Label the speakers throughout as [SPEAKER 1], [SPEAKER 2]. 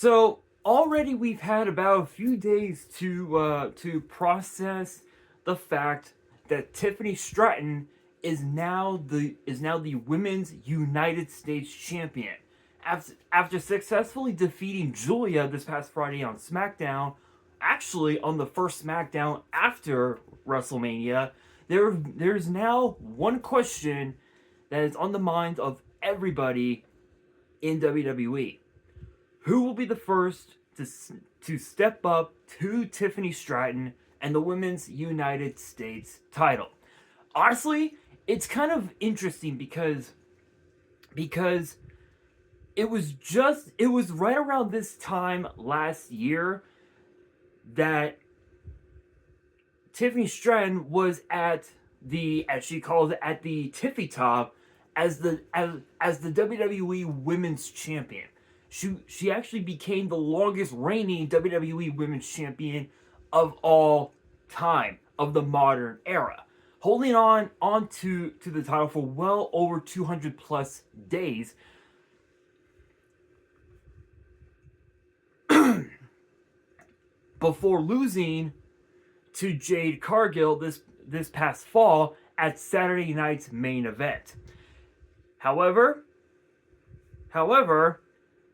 [SPEAKER 1] So already we've had about a few days to process the fact that Tiffany Stratton is now the Women's United States Champion. After successfully defeating Julia this past Friday on SmackDown, actually on the first SmackDown after WrestleMania, there's now one question that is on the minds of everybody in WWE. Who will be the first to step up to Tiffany Stratton and the Women's United States title? Honestly, it's kind of interesting because it was right around this time last year that Tiffany Stratton was at the, as she calls it, at the tippy top as the WWE Women's Champion. She actually became the longest reigning WWE Women's Champion of all time of the modern era, holding on to the title for well over 200 plus days. Before losing to Jade Cargill this past fall at Saturday night's main event. However,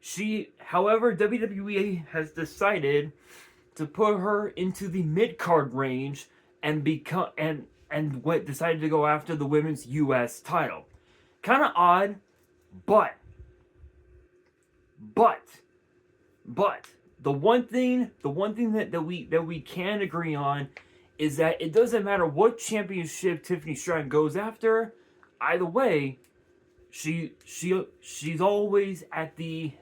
[SPEAKER 1] WWE has decided to put her into the mid card range and decided to go after the women's U.S. title. Kind of odd, but the one thing that we can agree on is that it doesn't matter what championship Tiffany Stratton goes after. Either way, she's always at the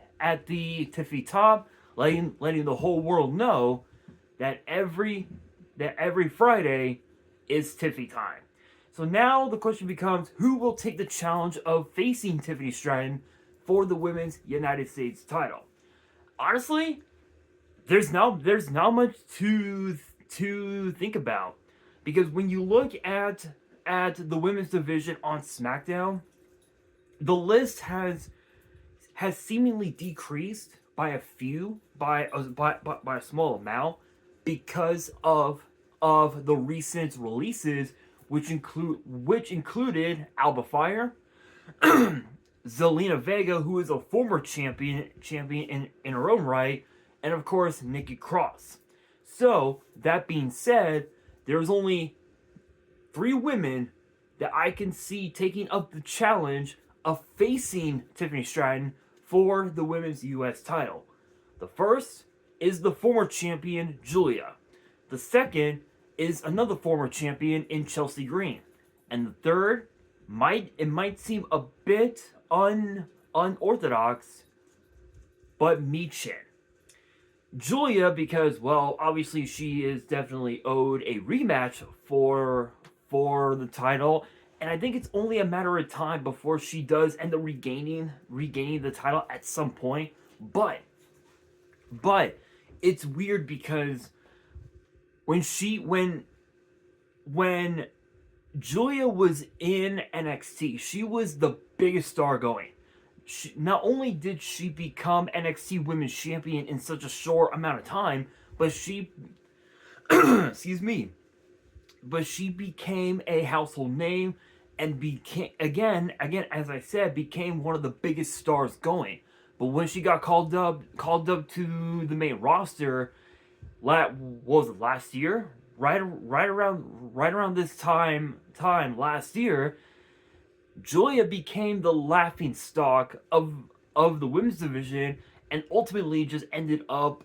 [SPEAKER 1] tippy top, letting the whole world know that every Friday is Tiffy time. So now the question becomes, who will take the challenge of facing Tiffany Stratton for the Women's United States title? Honestly, there's not much to think about, because when you look at the women's division on SmackDown, the list has seemingly decreased by a small amount because of the recent releases, which included Alba Fire, Zelina Vega, who is a former champion in her own right, and of course Nikki Cross. So that being said, there's only 3 women that I can see taking up the challenge of facing Tiffany Stratton for the women's U.S. title. The first is the former champion Julia. The second is another former champion in Chelsea Green. And the third might seem a bit unorthodox, but Michin. Julia, because, well, obviously she is definitely owed a rematch for the title, and I think it's only a matter of time before she does end up regaining the title at some point. But it's weird because when Julia was in NXT, she was the biggest star going. Not only did she become NXT Women's Champion in such a short amount of time, but she excuse me, but she became a household name and became again as I said, became one of the biggest stars going. But when she got called up to the main roster, what was it, last year? Right around this time last year, Julia became the laughing stock of the women's division, and ultimately just ended up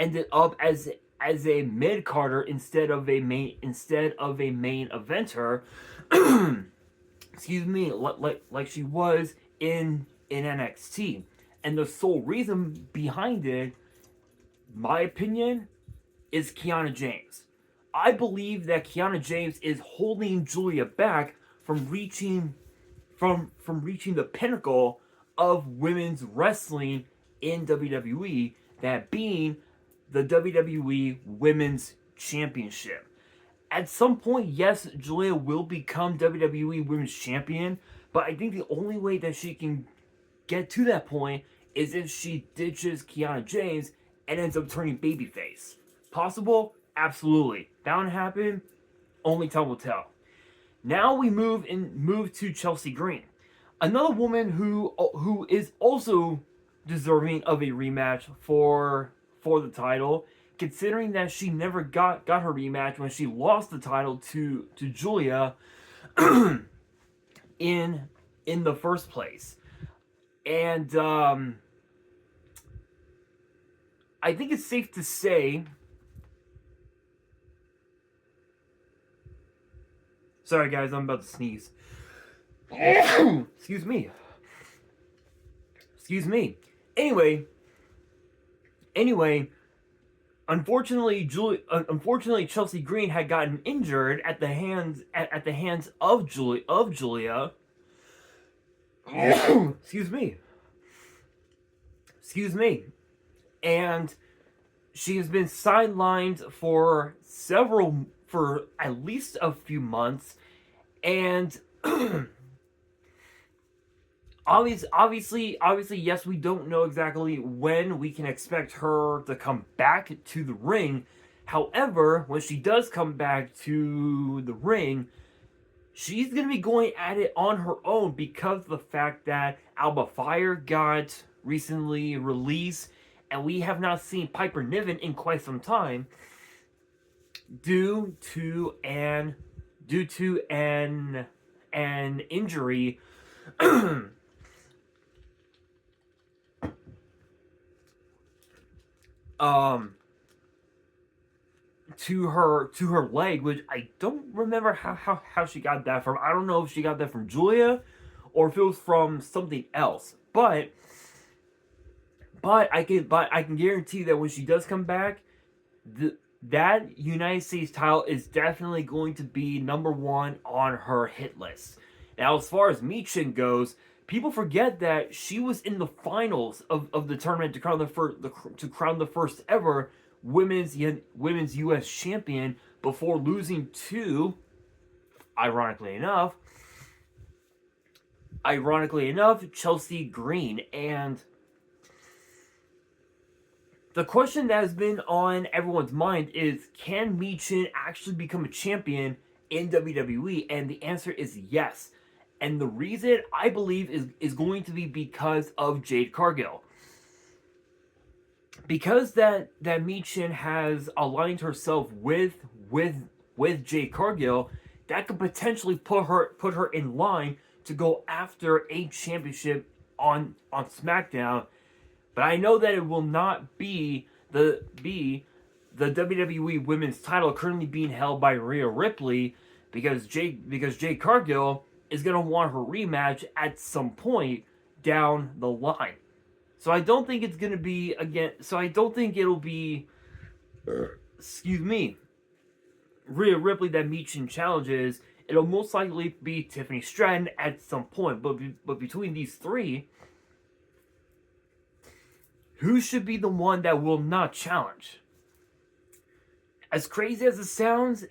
[SPEAKER 1] as a mid carder instead of a main eventer. Excuse me, like she was in NXT. And the sole reason behind it, my opinion, is Kiana James. I believe that Kiana James is holding Julia back from reaching the pinnacle of women's wrestling in WWE, that being the WWE Women's Championship. At some point, yes, Julia will become WWE Women's Champion, but I think the only way that she can get to that point is if she ditches Kiana James and ends up turning babyface. Possible? Absolutely. Bound to happen? Only time will tell. Now we move to Chelsea Green, another woman who is also deserving of a rematch for the title, considering that she never got her rematch when she lost the title to Julia in the first place. And I think it's safe to say. Sorry, guys, I'm about to sneeze. Excuse me. Anyway, unfortunately, Chelsea Green had gotten injured at the hands of Julia. Excuse me. And she has been sidelined for at least a few months, and obviously, yes, we don't know exactly when we can expect her to come back to the ring. However, when she does come back to the ring, she's going to be going at it on her own because of the fact that Alba Fire got recently released, and we have not seen Piper Niven in quite some time due to an injury to her leg, which I don't remember how she got that from. I don't know if she got that from Julia or if it was from something else. But I can guarantee that when she does come back, that United States title is definitely going to be number one on her hit list. Now, as far as Michin goes, people forget that she was in the finals of the tournament to crown the first ever women's U.S. champion before losing to, ironically enough, Chelsea Green. And the question that has been on everyone's mind is, can Michin actually become a champion in WWE? And the answer is yes. And the reason, I believe, is going to be because of Jade Cargill. Because that Michin has aligned herself with Jade Cargill, that could potentially put her in line to go after a championship on SmackDown. But I know that it will not be the WWE Women's title currently being held by Rhea Ripley, because Jade Cargill is going to want her rematch at some point down the line. So I don't think it's going to be it'll be Rhea Ripley that Michin challenges. It'll most likely be Tiffany Stratton at some point. But between these three, who should be the one that will not challenge? As crazy as it sounds,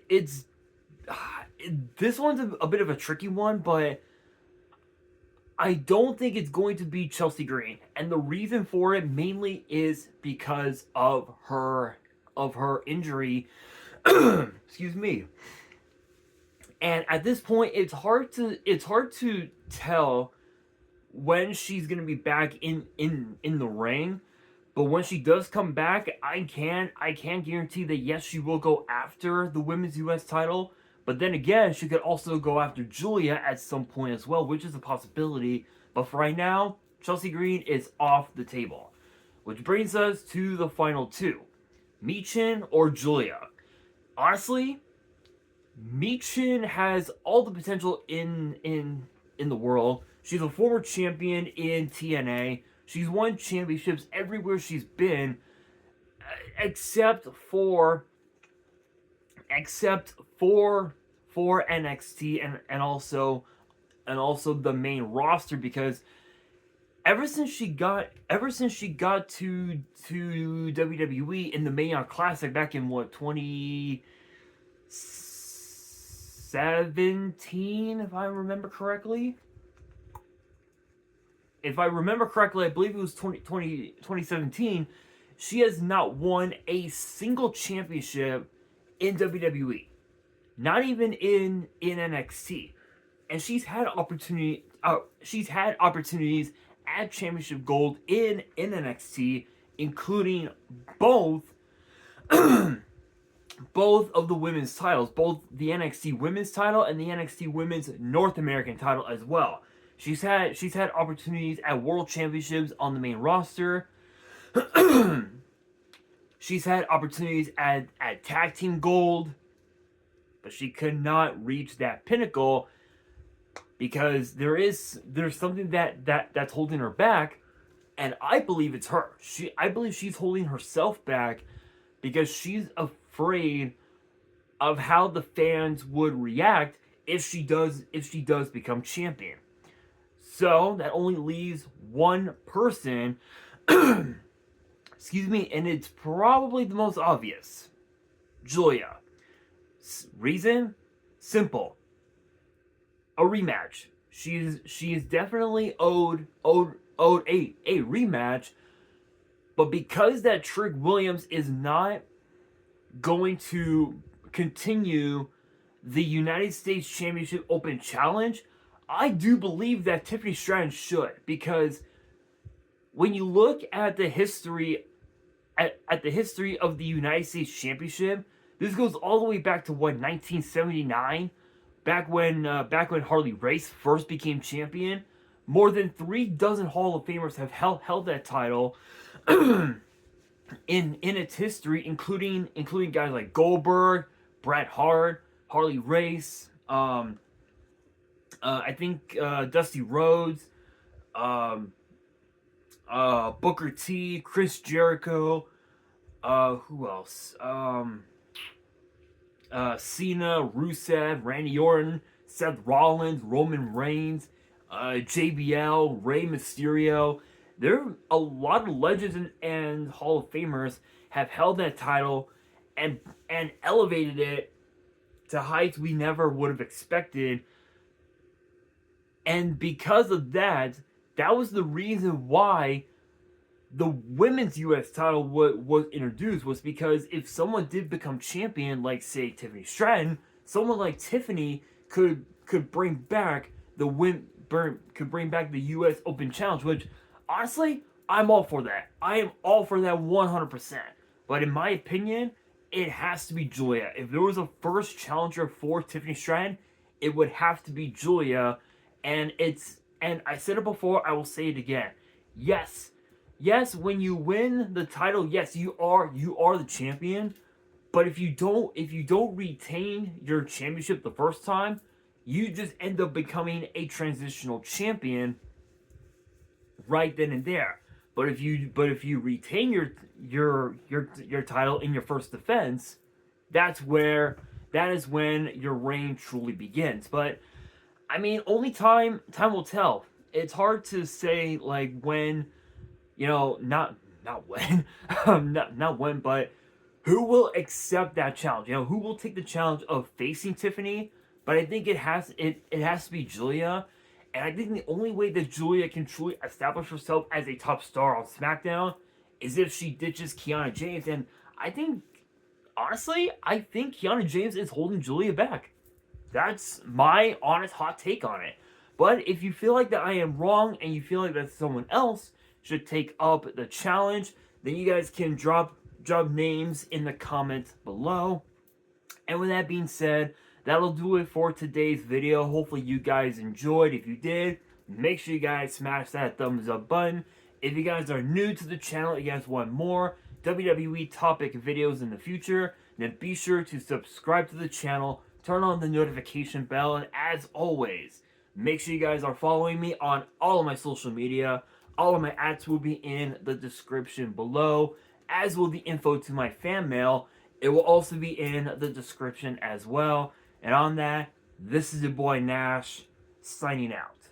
[SPEAKER 1] this one's a bit of a tricky one, but I don't think it's going to be Chelsea Green. And the reason for it mainly is because of her injury. Excuse me. And at this point, it's hard to tell when she's going to be back in the ring. But when she does come back, I can guarantee that yes, she will go after the women's U.S. title. But then again, she could also go after Julia at some point as well, which is a possibility. But for right now, Chelsea Green is off the table. Which brings us to the final two. Michin or Julia. Honestly, Michin has all the potential in the world. She's a former champion in TNA. She's won championships everywhere she's been, except for NXT and also the main roster, because ever since she got to WWE in the Mae Young Classic back in 2017, if I remember correctly. if I remember correctly, I believe it was 2017, she has not won a single championship in WWE. Not even in NXT. And she's had opportunities at championship gold in NXT, including both both of the women's titles, both the NXT women's title and the NXT women's North American title as well. She's had opportunities at world championships on the main roster. She's had opportunities at tag team gold, but she could not reach that pinnacle because there's something that's holding her back, and I believe it's her. I believe she's holding herself back because she's afraid of how the fans would react if she does become champion. So that only leaves one person, excuse me, and it's probably the most obvious. Julia. Reason? Simple. A rematch. She is definitely owed a rematch, but because that Trick Williams is not going to continue the United States Championship Open Challenge, I do believe that Tiffany Stratton should, because when you look at the history at the history of the United States Championship, this goes all the way back to 1979, back when Harley Race first became champion. More than 36 Hall of Famers have held that title in its history, including guys like Goldberg, Bret Hart, Harley Race, I think Dusty Rhodes, Booker T, Chris Jericho, who else? Cena, Rusev, Randy Orton, Seth Rollins, Roman Reigns, JBL, Rey Mysterio. There are a lot of legends and Hall of Famers have held that title and elevated it to heights we never would have expected. And because of that, that was the reason why the women's U.S. title was introduced, was because if someone did become champion, like say Tiffany Stratton, someone like Tiffany could bring back the U.S. Open Challenge, which honestly, I'm all for that. I am all for that 100%. But in my opinion, it has to be Julia. If there was a first challenger for Tiffany Stratton, it would have to be Julia. And I said it before, I will say it again. Yes, when you win the title, yes, you are the champion. But if you don't retain your championship the first time, you just end up becoming a transitional champion right then and there. But if you retain your title in your first defense, that is when your reign truly begins. But I mean, only time will tell. It's hard to say like when, not when, not when, but who will accept that challenge? Who will take the challenge of facing Tiffany? But I think it has to be Julia. And I think the only way that Julia can truly establish herself as a top star on SmackDown is if she ditches Kiana James. And honestly, I think Kiana James is holding Julia back. That's my honest hot take on it. But if you feel like that I am wrong and you feel like that someone else should take up the challenge, then you guys can drop names in the comments below. And with that being said, that'll do it for today's video. Hopefully you guys enjoyed. If you did, make sure you guys smash that thumbs up button. If you guys are new to the channel, you guys want more WWE topic videos in the future, then be sure to subscribe to the channel, turn on the notification bell, and as always, make sure you guys are following me on all of my social media. All of my ads will be in the description below, as will the info to my fan mail. It will also be in the description as well. And on that, this is your boy Nash, signing out.